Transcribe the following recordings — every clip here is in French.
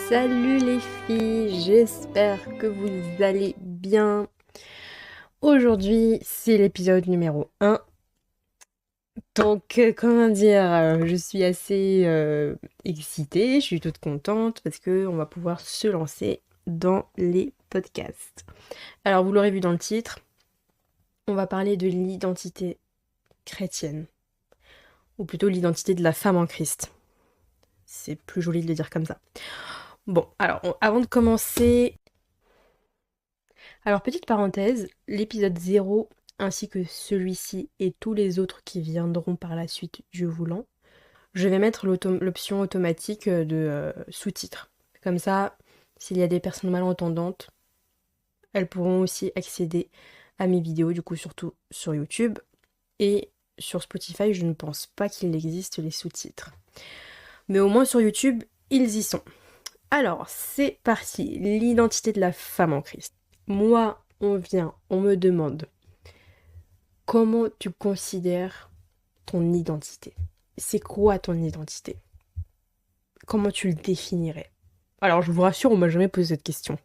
Salut les filles, j'espère que vous allez bien. Aujourd'hui, c'est l'épisode numéro 1. Donc, comment dire, je suis assez excitée, je suis toute contente parce que on va pouvoir se lancer dans les podcasts. Alors, vous l'aurez vu dans le titre, on va parler de l'identité chrétienne, ou plutôt l'identité de la femme en Christ. C'est plus joli de le dire comme ça. Bon, alors, avant de commencer, alors, petite parenthèse, l'épisode 0 ainsi que celui-ci et tous les autres qui viendront par la suite, Dieu voulant, je vais mettre l'option automatique de sous-titres. Comme ça, s'il y a des personnes malentendantes, elles pourront aussi accéder à mes vidéos, du coup surtout sur YouTube. Et sur Spotify, je ne pense pas qu'il existe les sous-titres. Mais au moins sur YouTube, ils y sont. Alors, c'est parti, l'identité de la femme en Christ. Moi, on me demande comment tu considères ton identité. C'est quoi ton identité? Comment tu le définirais? Alors, je vous rassure, on m'a jamais posé cette question.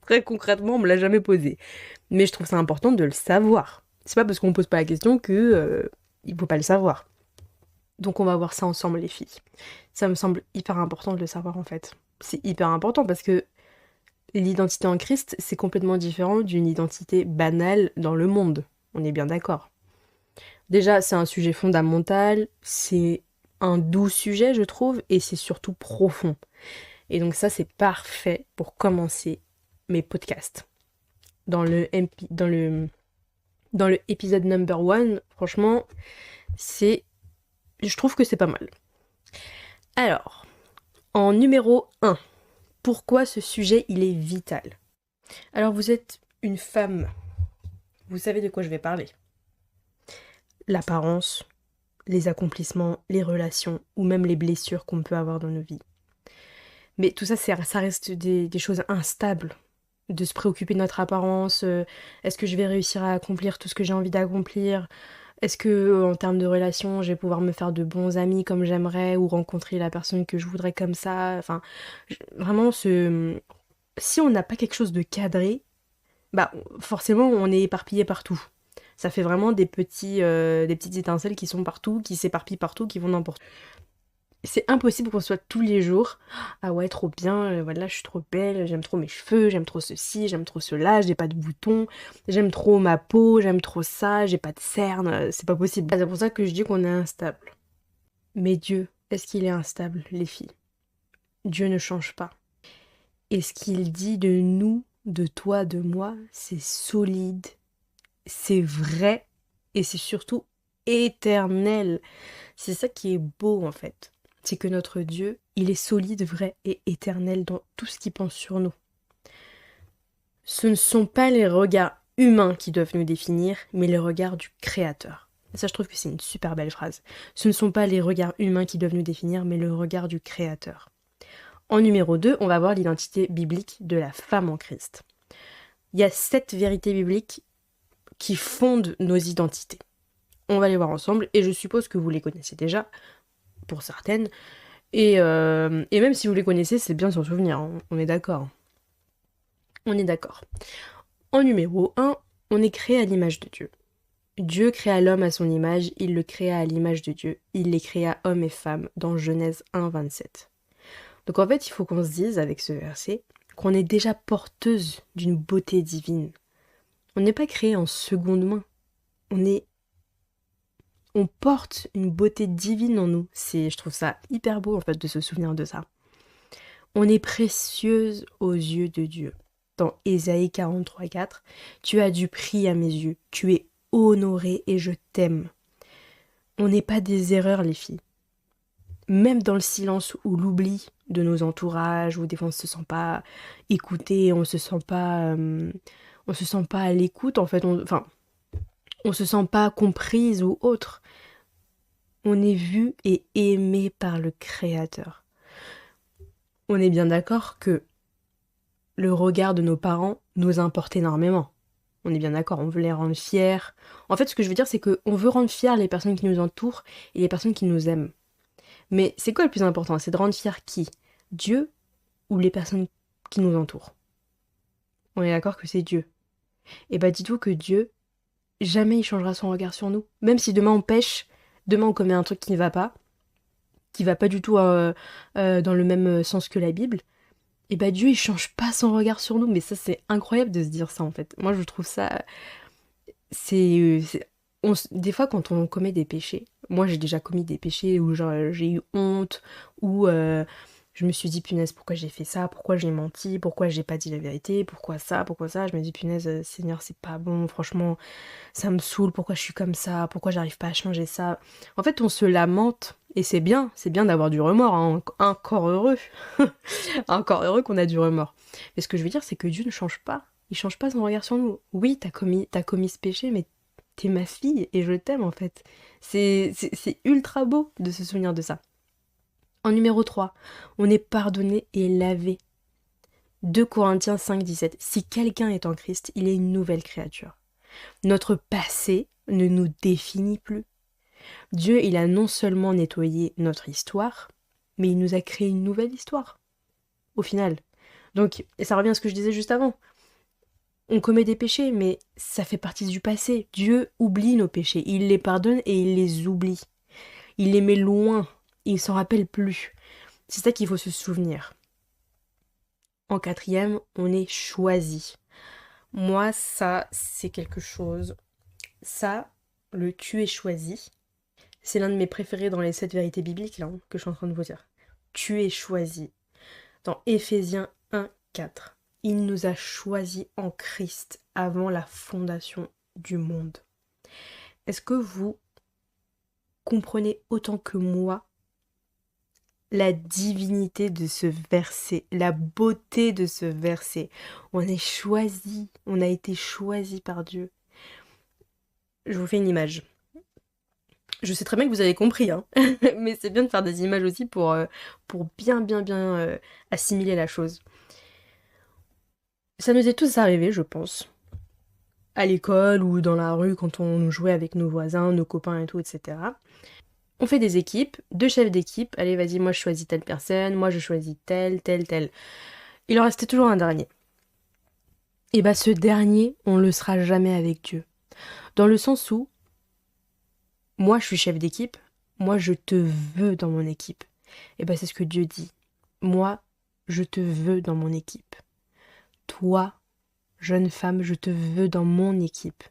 Très concrètement, on me l'a jamais posée. Mais je trouve ça important de le savoir. C'est pas parce qu'on me pose pas la question que il faut pas le savoir. Donc on va voir ça ensemble les filles. Ça me semble hyper important de le savoir en fait. C'est hyper important parce que l'identité en Christ, c'est complètement différent d'une identité banale dans le monde. On est bien d'accord. Déjà, c'est un sujet fondamental, c'est un doux sujet, je trouve, et c'est surtout profond. Et donc ça, c'est parfait pour commencer mes podcasts. Dans le, dans le épisode number 1, franchement, je trouve que c'est pas mal. Alors, en numéro 1, pourquoi ce sujet, il est vital? Alors, vous êtes une femme, vous savez de quoi je vais parler. L'apparence, les accomplissements, les relations ou même les blessures qu'on peut avoir dans nos vies. Mais tout ça, ça reste des choses instables. De se préoccuper de notre apparence, est-ce que je vais réussir à accomplir tout ce que j'ai envie d'accomplir? Est-ce que en termes de relations, je vais pouvoir me faire de bons amis comme j'aimerais ou rencontrer la personne que je voudrais comme ça? Enfin, vraiment, si on n'a pas quelque chose de cadré, bah forcément, on est éparpillé partout. Ça fait vraiment des petites étincelles qui sont partout, qui s'éparpillent partout, qui vont n'importe où. C'est impossible qu'on soit tous les jours. Ah ouais, trop bien, voilà, je suis trop belle, j'aime trop mes cheveux, j'aime trop ceci, j'aime trop cela, j'ai pas de boutons, j'aime trop ma peau, j'aime trop ça, j'ai pas de cernes, c'est pas possible. C'est pour ça que je dis qu'on est instable. Mais Dieu, est-ce qu'il est instable, les filles? Dieu ne change pas. Et ce qu'il dit de nous, de toi, de moi, c'est solide, c'est vrai, et c'est surtout éternel. C'est ça qui est beau en fait. C'est que notre Dieu, il est solide, vrai et éternel dans tout ce qu'il pense sur nous. Ce ne sont pas les regards humains qui doivent nous définir, mais les regards du Créateur. Et ça, je trouve que c'est une super belle phrase. Ce ne sont pas les regards humains qui doivent nous définir, mais le regard du Créateur. En numéro 2, on va voir l'identité biblique de la femme en Christ. Il y a 7 vérités bibliques qui fondent nos identités. On va les voir ensemble, et je suppose que vous les connaissez déjà, pour certaines, et même si vous les connaissez, c'est bien de s'en souvenir, hein. On est d'accord. On est d'accord. En numéro 1, on est créé à l'image de Dieu. Dieu créa l'homme à son image, il le créa à l'image de Dieu. Il les créa hommes et femmes dans Genèse 1, 27. Donc en fait, il faut qu'on se dise avec ce verset qu'on est déjà porteuse d'une beauté divine. On n'est pas créé en seconde main. On porte une beauté divine en nous. Je trouve ça hyper beau en fait de se souvenir de ça. On est précieuse aux yeux de Dieu. Dans Ésaïe 43,4, tu as du prix à mes yeux, tu es honorée et je t'aime. On n'est pas des erreurs les filles. Même dans le silence ou l'oubli de nos entourages, où des fois on se sent pas écouté, on se sent pas à l'écoute en fait, on se sent pas comprise ou autre. On est vu et aimé par le Créateur. On est bien d'accord que le regard de nos parents nous importe énormément. On est bien d'accord, on veut les rendre fiers. En fait, ce que je veux dire, c'est qu'on veut rendre fiers les personnes qui nous entourent et les personnes qui nous aiment. Mais c'est quoi le plus important? C'est de rendre fiers qui? Dieu ou les personnes qui nous entourent? On est d'accord que c'est Dieu. Et bah dites-vous que Dieu, jamais il changera son regard sur nous. Même si demain on pêche, demain on commet un truc qui va pas du tout dans le même sens que la Bible, et bah Dieu il change pas son regard sur nous. Mais ça c'est incroyable de se dire ça en fait. Moi je trouve ça, des fois quand on commet des péchés, moi j'ai déjà commis des péchés où genre j'ai eu honte, où je me suis dit punaise pourquoi j'ai fait ça, pourquoi j'ai menti, pourquoi j'ai pas dit la vérité, pourquoi ça, je me dis punaise Seigneur c'est pas bon, franchement ça me saoule, pourquoi je suis comme ça, pourquoi j'arrive pas à changer ça. En fait on se lamente, et c'est bien d'avoir du remords, hein, encore heureux, encore heureux qu'on a du remords. Mais ce que je veux dire c'est que Dieu ne change pas. Il change pas son regard sur nous. Oui, t'as commis ce péché, mais t'es ma fille et je t'aime en fait. C'est ultra beau de se souvenir de ça. En numéro 3, on est pardonné et lavé. 2 Corinthiens 5,17. Si quelqu'un est en Christ, il est une nouvelle créature. Notre passé ne nous définit plus. Dieu, il a non seulement nettoyé notre histoire, mais il nous a créé une nouvelle histoire, au final. Donc, et ça revient à ce que je disais juste avant. On commet des péchés, mais ça fait partie du passé. Dieu oublie nos péchés. Il les pardonne et il les oublie. Il les met loin. Il s'en rappelle plus. C'est ça qu'il faut se souvenir. En 4e, on est choisi. Moi, ça, c'est quelque chose. Ça, le tu es choisi, c'est l'un de mes préférés dans les 7 vérités bibliques là, que je suis en train de vous dire. Tu es choisi. Dans Éphésiens 1,4. Il nous a choisis en Christ avant la fondation du monde. Est-ce que vous comprenez autant que moi la divinité de ce verset, la beauté de ce verset? On est choisis, on a été choisis par Dieu. Je vous fais une image. Je sais très bien que vous avez compris, hein. Mais c'est bien de faire des images aussi pour bien assimiler la chose. Ça nous est tous arrivé, je pense, à l'école ou dans la rue quand on jouait avec nos voisins, nos copains et tout, etc. On fait des équipes, 2 chefs d'équipe, allez vas-y, moi je choisis telle personne, moi je choisis telle. Il en restait toujours un dernier. Et bah ce dernier, on le sera jamais avec Dieu. Dans le sens où, moi je suis chef d'équipe, moi je te veux dans mon équipe. Et bah c'est ce que Dieu dit. Moi, je te veux dans mon équipe. Toi, jeune femme, je te veux dans mon équipe.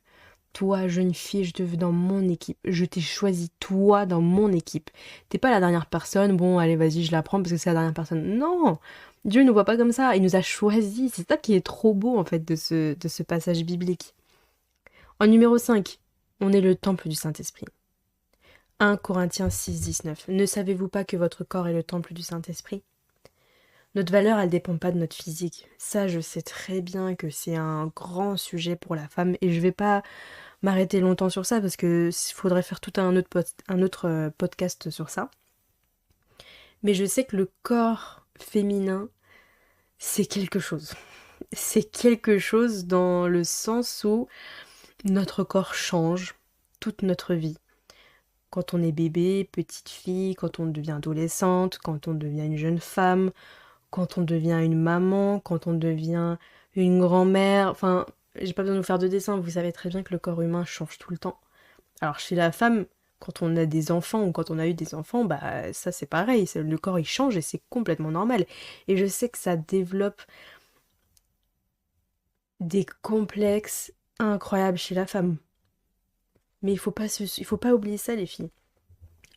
Toi, jeune fille, je te veux dans mon équipe. Je t'ai choisi, toi, dans mon équipe. T'es pas la dernière personne, bon, allez, vas-y, je la prends parce que c'est la dernière personne. Non! Dieu ne nous voit pas comme ça, il nous a choisis. C'est ça qui est trop beau, en fait, de ce passage biblique. En numéro 5, on est le temple du Saint-Esprit. 1 Corinthiens 6,19. Ne savez-vous pas que votre corps est le temple du Saint-Esprit? Notre valeur, elle dépend pas de notre physique. Ça, je sais très bien que c'est un grand sujet pour la femme et je vais pas m'arrêter longtemps sur ça parce que faudrait faire tout un autre podcast sur ça. Mais je sais que le corps féminin, c'est quelque chose. C'est quelque chose dans le sens où notre corps change toute notre vie. Quand on est bébé, petite fille, quand on devient adolescente, quand on devient une jeune femme, quand on devient une maman, quand on devient une grand-mère, enfin, j'ai pas besoin de vous faire de dessin, vous savez très bien que le corps humain change tout le temps. Alors chez la femme, quand on a des enfants ou quand on a eu des enfants, bah ça c'est pareil, le corps il change et c'est complètement normal. Et je sais que ça développe des complexes incroyables chez la femme. Mais il faut pas oublier ça les filles.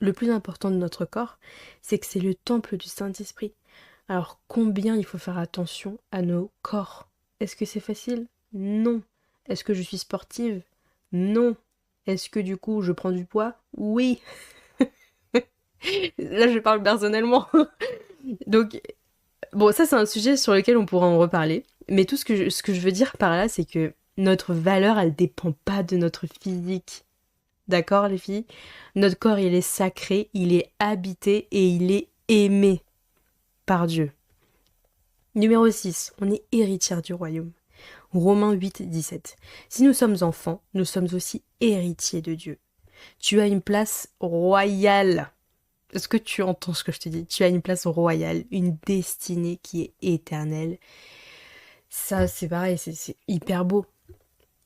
Le plus important de notre corps, c'est que c'est le temple du Saint-Esprit. Alors combien il faut faire attention à nos corps? Est-ce que c'est facile? Non. Est-ce que je suis sportive? Non. Est-ce que du coup je prends du poids? Oui. Là je parle personnellement. Donc bon, ça c'est un sujet sur lequel on pourra en reparler. Mais tout ce que je veux dire par là, c'est que notre valeur, elle dépend pas de notre physique. D'accord les filles? Notre corps il est sacré, il est habité et il est aimé par Dieu. Numéro 6, on est héritière du royaume. Romains 8, 17. Si nous sommes enfants, nous sommes aussi héritiers de Dieu. Tu as une place royale. Est-ce que tu entends ce que je te dis? Tu as une place royale, une destinée qui est éternelle. Ça, c'est pareil, c'est hyper beau.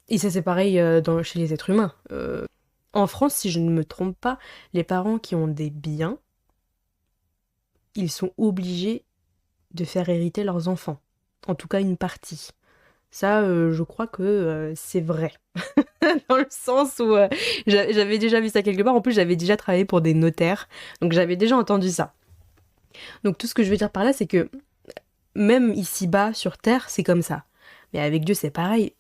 Et ça, c'est pareil chez les êtres humains. En France, si je ne me trompe pas, les parents qui ont des biens, ils sont obligés de faire hériter leurs enfants. En tout cas, une partie. Ça, je crois que c'est vrai. Dans le sens où j'avais déjà vu ça quelque part. En plus, j'avais déjà travaillé pour des notaires. Donc, j'avais déjà entendu ça. Donc, tout ce que je veux dire par là, c'est que même ici-bas, sur Terre, c'est comme ça. Mais avec Dieu, c'est pareil.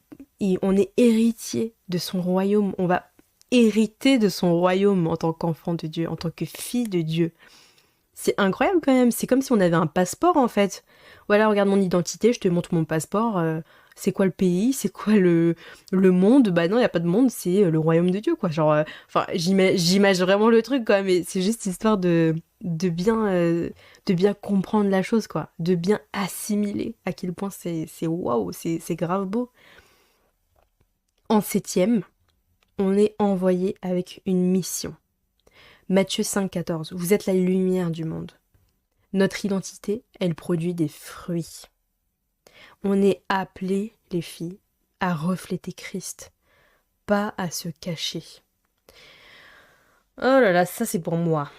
On est héritier de son royaume. On va hériter de son royaume en tant qu'enfant de Dieu, en tant que fille de Dieu. C'est incroyable quand même. C'est comme si on avait un passeport en fait. Voilà, regarde mon identité, je te montre mon passeport. C'est quoi le pays? C'est quoi le monde? Bah non, il n'y a pas de monde, c'est le royaume de Dieu quoi. Genre, enfin, j'imagine vraiment le truc quoi, mais c'est juste histoire de bien comprendre la chose quoi. De bien assimiler à quel point c'est waouh, c'est grave beau. En septième, on est envoyé avec une mission. Matthieu 5,14. Vous êtes la lumière du monde. Notre identité, elle produit des fruits. On est appelés, les filles, à refléter Christ, pas à se cacher. Oh là là, ça c'est pour moi.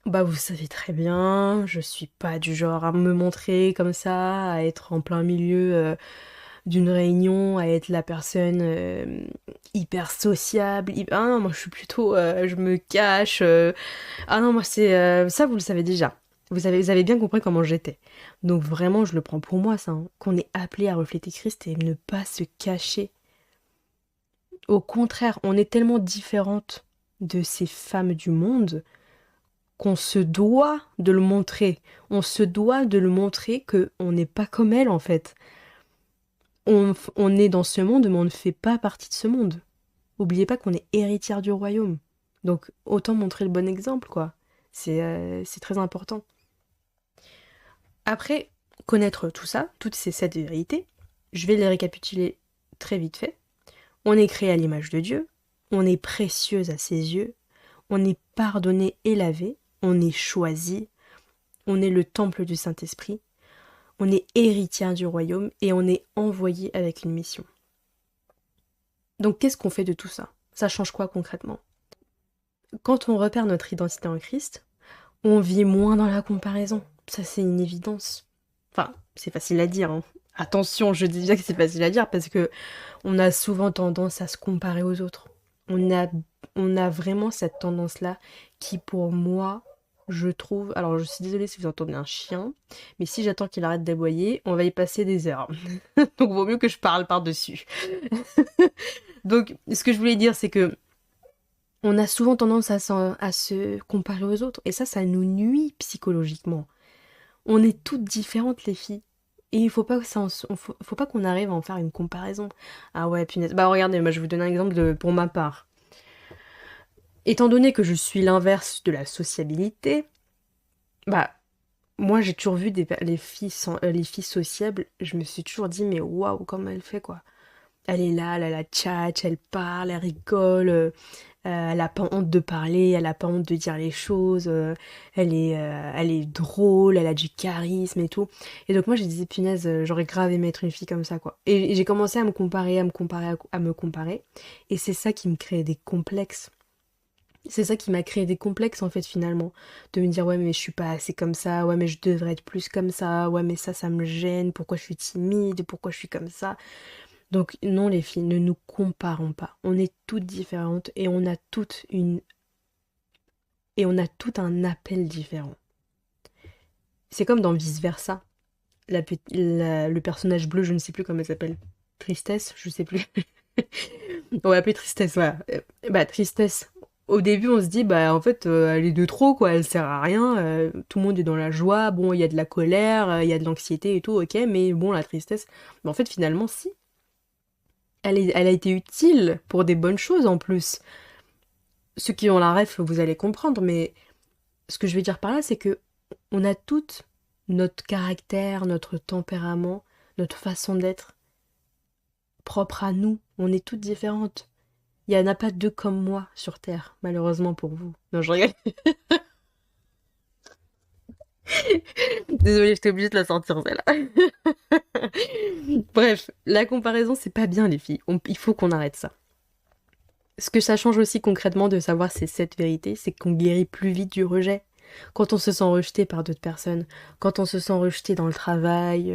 Bah vous savez très bien, je suis pas du genre à me montrer comme ça, à être en plein milieu d'une réunion, à être la personne hyper sociable. Ah non, moi je suis plutôt, je me cache. Ah non, moi c'est ça, vous le savez déjà. Vous avez bien compris comment j'étais. Donc vraiment, je le prends pour moi, ça, hein, qu'on est appelé à refléter Christ et ne pas se cacher. Au contraire, on est tellement différentes de ces femmes du monde qu'on se doit de le montrer. On se doit de le montrer que on n'est pas comme elles en fait. On est dans ce monde, mais on ne fait pas partie de ce monde. Oubliez pas qu'on est héritière du royaume. Donc autant montrer le bon exemple, quoi. C'est très important. Après connaître tout ça, toutes ces sept vérités, je vais les récapituler très vite fait. On est créé à l'image de Dieu, on est précieuse à ses yeux, on est pardonné et lavé, on est choisi, on est le temple du Saint-Esprit, on est héritière du royaume et on est envoyé avec une mission. Donc qu'est-ce qu'on fait de tout ça? Ça change quoi concrètement? Quand on repère notre identité en Christ, on vit moins dans la comparaison. Ça, c'est une évidence. Enfin, c'est facile à dire, hein. Attention, je dis bien que c'est facile à dire parce que on a souvent tendance à se comparer aux autres. On a, on a vraiment cette tendance-là qui, pour moi, je trouve... Alors, je suis désolée si vous entendez un chien, mais si j'attends qu'il arrête d'aboyer, on va y passer des heures. Donc, vaut mieux que je parle par-dessus. Donc, ce que je voulais dire, c'est que on a souvent tendance à se comparer aux autres, et ça nous nuit psychologiquement. On est toutes différentes, les filles. Et il faut pas que faut pas qu'on arrive à en faire une comparaison. Ah ouais, punaise. Bah regardez, moi je vais vous donner un exemple pour ma part. Étant donné que je suis l'inverse de la sociabilité, bah moi j'ai toujours vu les filles sociables, je me suis toujours dit mais waouh comment elle fait quoi. Elle a la tchatch, elle parle, elle rigole, elle a pas honte de parler, elle a pas honte de dire les choses, elle est drôle, elle a du charisme et tout. Et donc moi j'ai dit punaise, j'aurais grave aimé être une fille comme ça quoi. Et j'ai commencé à me comparer, à me comparer. Et c'est ça qui me créait des complexes. C'est ça qui m'a créé des complexes en fait finalement. De me dire ouais mais je suis pas assez comme ça, ouais mais je devrais être plus comme ça, ouais mais ça me gêne, pourquoi je suis timide, pourquoi je suis comme ça. Donc non les filles, ne nous comparons pas. On est toutes différentes et on a tout un appel différent. C'est comme dans Vice Versa. Le personnage bleu, je ne sais plus comment elle s'appelle. Tristesse, je sais plus. On va appeler Tristesse, voilà. Bah Tristesse. Au début, on se dit bah en fait elle est de trop quoi, elle sert à rien. Tout le monde est dans la joie. Bon, il y a de la colère, il y a de l'anxiété et tout, ok. Mais bon, la tristesse. Mais en fait, finalement, si. Elle a été utile pour des bonnes choses en plus. Ceux qui ont la ref, vous allez comprendre, mais ce que je veux dire par là, c'est que on a toutes notre caractère, notre tempérament, notre façon d'être propre à nous. On est toutes différentes. Il n'y en a pas deux comme moi sur Terre, malheureusement pour vous. Non, je rigole. Désolée, j'étais obligée de la sortir celle-là. Bref, la comparaison, c'est pas bien les filles. Il faut qu'on arrête ça. Ce que ça change aussi concrètement de savoir ces 7 vérités, c'est qu'on guérit plus vite du rejet. Quand on se sent rejeté par d'autres personnes, quand on se sent rejeté dans le travail,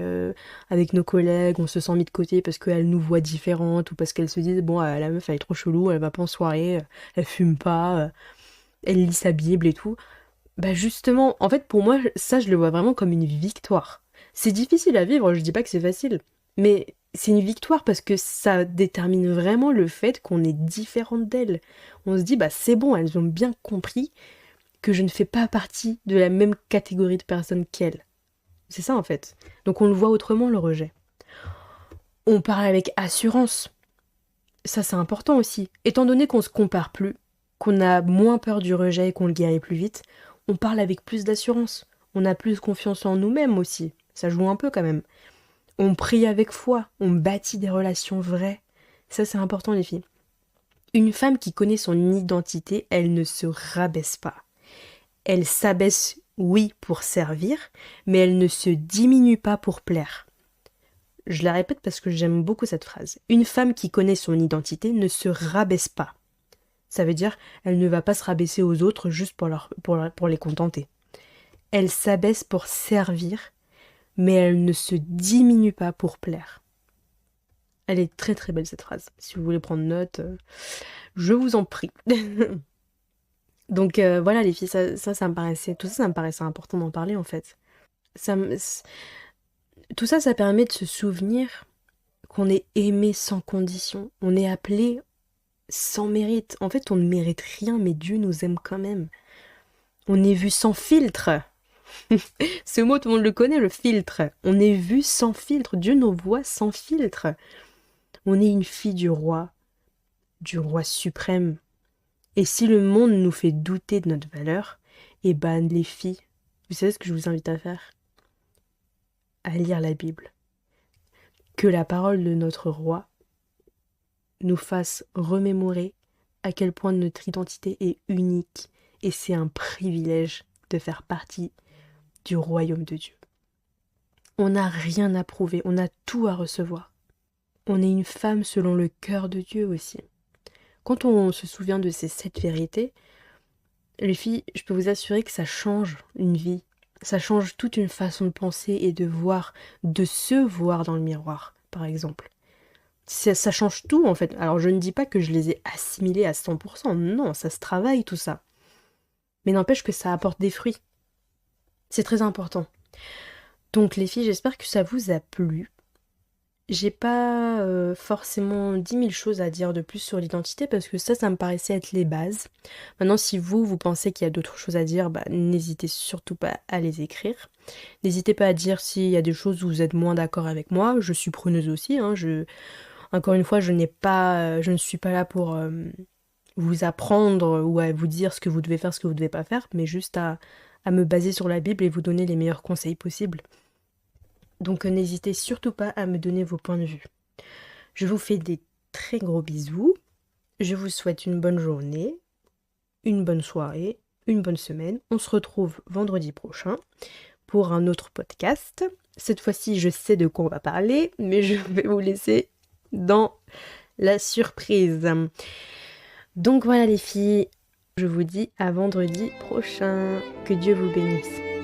avec nos collègues, on se sent mis de côté parce qu'elles nous voient différentes ou parce qu'elles se disent bon, la meuf elle est trop chelou, elle va pas en soirée, elle fume pas, elle lit sa Bible et tout. Bah justement, en fait pour moi ça je le vois vraiment comme une victoire. C'est difficile à vivre, je dis pas que c'est facile, mais c'est une victoire parce que ça détermine vraiment le fait qu'on est différente d'elles. On se dit bah c'est bon, elles ont bien compris que je ne fais pas partie de la même catégorie de personnes qu'elles. C'est ça en fait. Donc on le voit autrement le rejet. On parle avec assurance. Ça c'est important aussi. Étant donné qu'on se compare plus, qu'on a moins peur du rejet et qu'on le guérit plus vite, on parle avec plus d'assurance. On a plus confiance en nous-mêmes aussi. Ça joue un peu quand même. On prie avec foi. On bâtit des relations vraies. Ça c'est important les filles. Une femme qui connaît son identité, elle ne se rabaisse pas. Elle s'abaisse, oui, pour servir, mais elle ne se diminue pas pour plaire. Je la répète parce que j'aime beaucoup cette phrase. Une femme qui connaît son identité ne se rabaisse pas. Ça veut dire, elle ne va pas se rabaisser aux autres juste pour les contenter. Elle s'abaisse pour servir, mais elle ne se diminue pas pour plaire. Elle est très très belle cette phrase. Si vous voulez prendre note, je vous en prie. Donc voilà les filles, ça me paraissait, tout ça, ça me paraissait important d'en parler en fait. Ça me- Tout ça, ça permet de se souvenir qu'on est aimé sans condition. On est appelé sans mérite. En fait, on ne mérite rien, mais Dieu nous aime quand même. On est vu sans filtre. Ce mot, tout le monde le connaît, le filtre. On est vu sans filtre. Dieu nous voit sans filtre. On est une fille du roi suprême. Et si le monde nous fait douter de notre valeur, eh ben les filles, vous savez ce que je vous invite à faire? À lire la Bible. Que la parole de notre roi nous fasse remémorer à quel point notre identité est unique et c'est un privilège de faire partie du royaume de Dieu. On n'a rien à prouver, on a tout à recevoir. On est une femme selon le cœur de Dieu aussi. Quand on se souvient de ces 7 vérités, les filles, je peux vous assurer que ça change une vie. Ça change toute une façon de penser et de voir, de se voir dans le miroir, par exemple. Ça change tout en fait. Alors je ne dis pas que je les ai assimilés à 100%, non, ça se travaille tout ça. Mais n'empêche que ça apporte des fruits. C'est très important. Donc les filles, j'espère que ça vous a plu. J'ai pas forcément 10 000 choses à dire de plus sur l'identité parce que ça me paraissait être les bases. Maintenant, si vous pensez qu'il y a d'autres choses à dire, bah, n'hésitez surtout pas à les écrire. N'hésitez pas à dire s'il y a des choses où vous êtes moins d'accord avec moi. Je suis preneuse aussi, hein. Encore une fois, je ne suis pas là pour vous apprendre ou à vous dire ce que vous devez faire, ce que vous ne devez pas faire, mais juste à me baser sur la Bible et vous donner les meilleurs conseils possibles. Donc n'hésitez surtout pas à me donner vos points de vue. Je vous fais des très gros bisous. Je vous souhaite une bonne journée, une bonne soirée, une bonne semaine. On se retrouve vendredi prochain pour un autre podcast. Cette fois-ci, je sais de quoi on va parler, mais je vais vous laisser dans la surprise. Donc voilà les filles, je vous dis à vendredi prochain. Que Dieu vous bénisse.